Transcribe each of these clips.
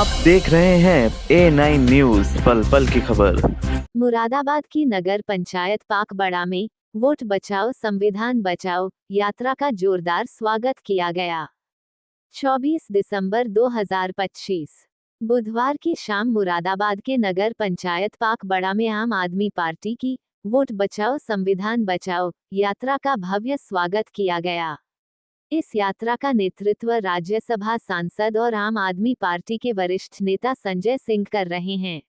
आप देख रहे हैं A9 न्यूज, पल पल की खबर। मुरादाबाद की नगर पंचायत पाकबड़ा में वोट बचाओ संविधान बचाओ यात्रा का जोरदार स्वागत किया गया। 24 दिसंबर 2025 बुधवार की शाम मुरादाबाद के नगर पंचायत पाकबड़ा में आम आदमी पार्टी की वोट बचाओ संविधान बचाओ यात्रा का भव्य स्वागत किया गया। इस यात्रा का नेतृत्व राज्यसभा सांसद और आम आदमी पार्टी के वरिष्ठ नेता संजय सिंह कर रहे हैं।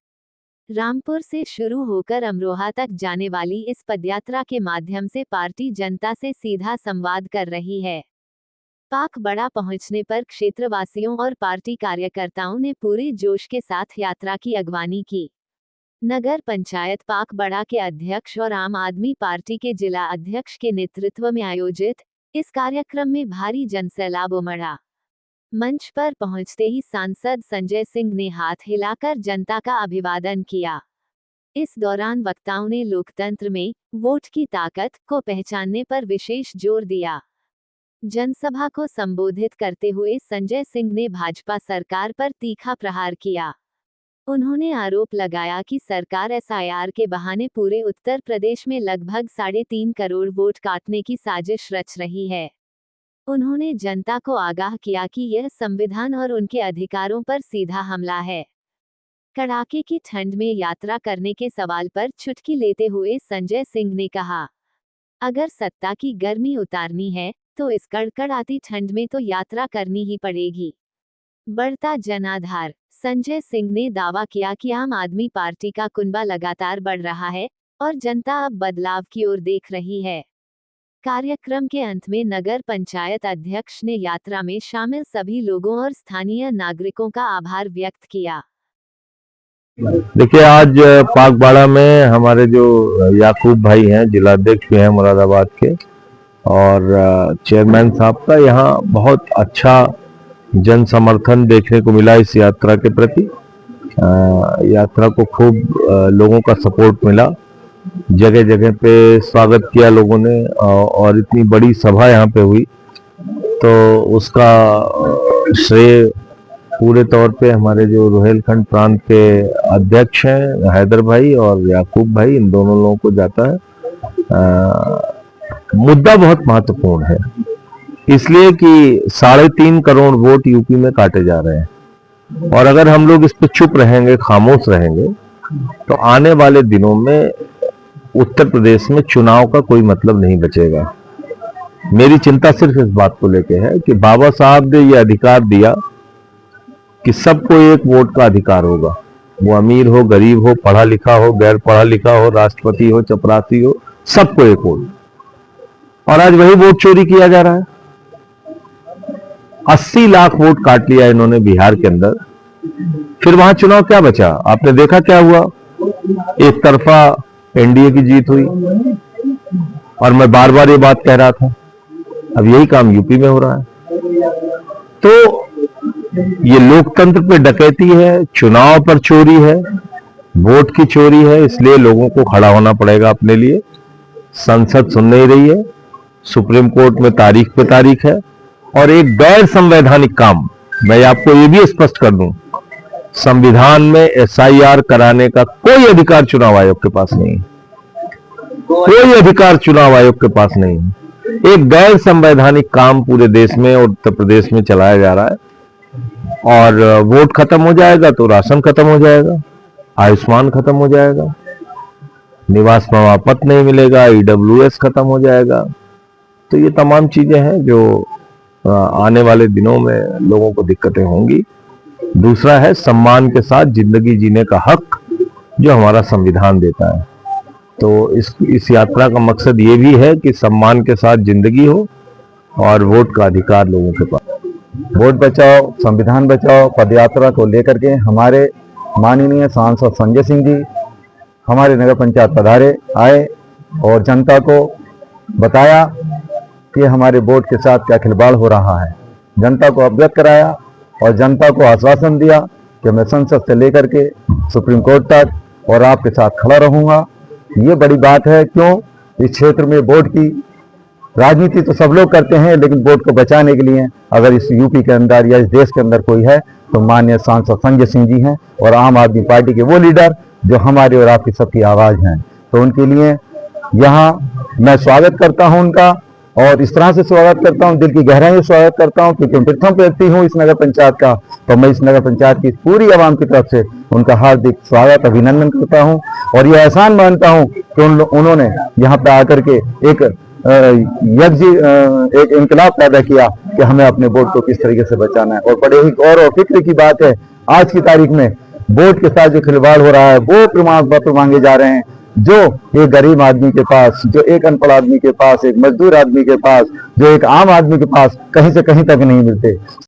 रामपुर से शुरू होकर अमरोहा तक जाने वाली इस पदयात्रा के माध्यम से पार्टी जनता से सीधा संवाद कर रही है। पाकबड़ा पहुंचने पर क्षेत्रवासियों और पार्टी कार्यकर्ताओं ने पूरे जोश के साथ यात्रा की अगवानी की। नगर पंचायत पाकबड़ा के अध्यक्ष और आम आदमी पार्टी के जिला अध्यक्ष के नेतृत्व में आयोजित इस कार्यक्रम में भारी जनसैलाब उमड़ा। मंच पर पहुंचते ही सांसद संजय सिंह ने हाथ हिलाकर जनता का अभिवादन किया। इस दौरान वक्ताओं ने लोकतंत्र में वोट की ताकत को पहचानने पर विशेष जोर दिया। जनसभा को संबोधित करते हुए संजय सिंह ने भाजपा सरकार पर तीखा प्रहार किया। उन्होंने आरोप लगाया कि सरकार SIR के बहाने पूरे उत्तर प्रदेश में लगभग 3.5 करोड़ वोट काटने की साजिश रच रही है। उन्होंने जनता को आगाह किया कि यह संविधान और उनके अधिकारों पर सीधा हमला है। कड़ाके की ठंड में यात्रा करने के सवाल पर चुटकी लेते हुए संजय सिंह ने कहा, अगर सत्ता की गर्मी उतारनी है तो इस कड़कड़ाती ठंड में तो यात्रा करनी ही पड़ेगी। बढ़ता जनाधार। संजय सिंह ने दावा किया कि आम आदमी पार्टी का कुनबा लगातार बढ़ रहा है और जनता अब बदलाव की ओर देख रही है। कार्यक्रम के अंत में नगर पंचायत अध्यक्ष ने यात्रा में शामिल सभी लोगों और स्थानीय नागरिकों का आभार व्यक्त किया। देखिए, आज पाकबाड़ा में हमारे जो याकूब भाई हैं, जिलाध्यक्ष भी हैं मुरादाबाद के, और चेयरमैन साहब का यहाँ बहुत अच्छा जन समर्थन देखने को मिला इस यात्रा के प्रति। यात्रा को खूब लोगों का सपोर्ट मिला, जगह जगह पे स्वागत किया लोगों ने, और इतनी बड़ी सभा यहाँ पे हुई तो उसका श्रेय पूरे तौर पे हमारे जो रोहेलखंड प्रांत के अध्यक्ष हैं हैदर भाई और याकूब भाई, इन दोनों लोगों को जाता है। मुद्दा बहुत महत्वपूर्ण है, इसलिए कि 3.5 करोड़ वोट यूपी में काटे जा रहे हैं, और अगर हम लोग इस पे चुप रहेंगे, खामोश रहेंगे, तो आने वाले दिनों में उत्तर प्रदेश में चुनाव का कोई मतलब नहीं बचेगा। मेरी चिंता सिर्फ इस बात को लेके है कि बाबा साहब ने ये अधिकार दिया कि सबको एक वोट का अधिकार होगा, वो अमीर हो, गरीब हो, पढ़ा लिखा हो, गैर पढ़ा लिखा हो, राष्ट्रपति हो, चपरासी हो, सबको एक वोट। और आज वही वोट चोरी किया जा रहा है। 80 लाख वोट काट लिया इन्होंने बिहार के अंदर। फिर वहां चुनाव क्या बचा? आपने देखा क्या हुआ? एक तरफा एनडीए की जीत हुई, और मैं बार बार ये बात कह रहा था, अब यही काम यूपी में हो रहा है। तो ये लोकतंत्र पे डकैती है, चुनाव पर चोरी है, वोट की चोरी है, इसलिए लोगों को खड़ा होना पड़ेगा अपने लिए। संसद सुन नहीं रही है, सुप्रीम कोर्ट में तारीख पे तारीख है, और एक गैर संवैधानिक काम, मैं आपको ये भी स्पष्ट कर दूं, संविधान में SIR कराने का कोई अधिकार चुनाव आयोग के पास नहीं है। कोई अधिकार चुनाव आयोग के पास नहीं है। एक गैर संवैधानिक काम पूरे देश में और उत्तर प्रदेश में चलाया जा रहा है, और वोट खत्म हो जाएगा तो राशन खत्म हो जाएगा, आयुष्मान खत्म हो जाएगा, निवास प्रमाण पत्र नहीं मिलेगा, EWS खत्म हो जाएगा। तो ये तमाम चीजें हैं जो आने वाले दिनों में लोगों को दिक्कतें होंगी। दूसरा है सम्मान के साथ जिंदगी जीने का हक, जो हमारा संविधान देता है। तो इस यात्रा का मकसद ये भी है कि सम्मान के साथ जिंदगी हो और वोट का अधिकार लोगों के पास। वोट बचाओ संविधान बचाओ पदयात्रा को लेकर के हमारे माननीय सांसद संजय सिंह जी हमारे नगर पंचायत पधारे, आए और जनता को बताया कि हमारे वोट के साथ क्या खिलवाड़ हो रहा है। जनता को अवगत कराया और जनता को आश्वासन दिया कि मैं संसद से लेकर के सुप्रीम कोर्ट तक और आपके साथ खड़ा रहूंगा। ये बड़ी बात है। क्यों? इस क्षेत्र में वोट की राजनीति तो सब लोग करते हैं, लेकिन वोट को बचाने के लिए अगर इस यूपी के अंदर या इस देश के अंदर कोई है तो माननीय सांसद संजय सिंह जी हैं और आम आदमी पार्टी के वो लीडर जो हमारी और आपकी सबकी आवाज हैं। तो उनके लिए यहाँ मैं स्वागत करता हूं उनका, और इस तरह से स्वागत करता हूं, दिल की गहराई से स्वागत करता हूं, क्योंकि मैं प्रथम व्यक्ति हूं इस नगर पंचायत का। तो मैं इस नगर पंचायत की पूरी आवाम की तरफ से उनका हार्दिक स्वागत अभिनंदन करता हूं, और यह एहसान मानता हूं कि उन्होंने यहाँ पे आकर के एक एक इनकलाब पैदा किया कि हमें अपने वोट को किस तरीके से बचाना है। और बड़े ही गौर और फिक्र की बात है, आज की तारीख में वोट के साथ जो खिलवाड़ हो रहा है, वो प्रमाण पत्र मांगे जा रहे हैं, जो एक गरीब आदमी के पास, जो एक अनपढ़ आदमी के पास, एक मजदूर आदमी के पास, जो एक आम आदमी के पास कहीं से कहीं तक नहीं मिलते।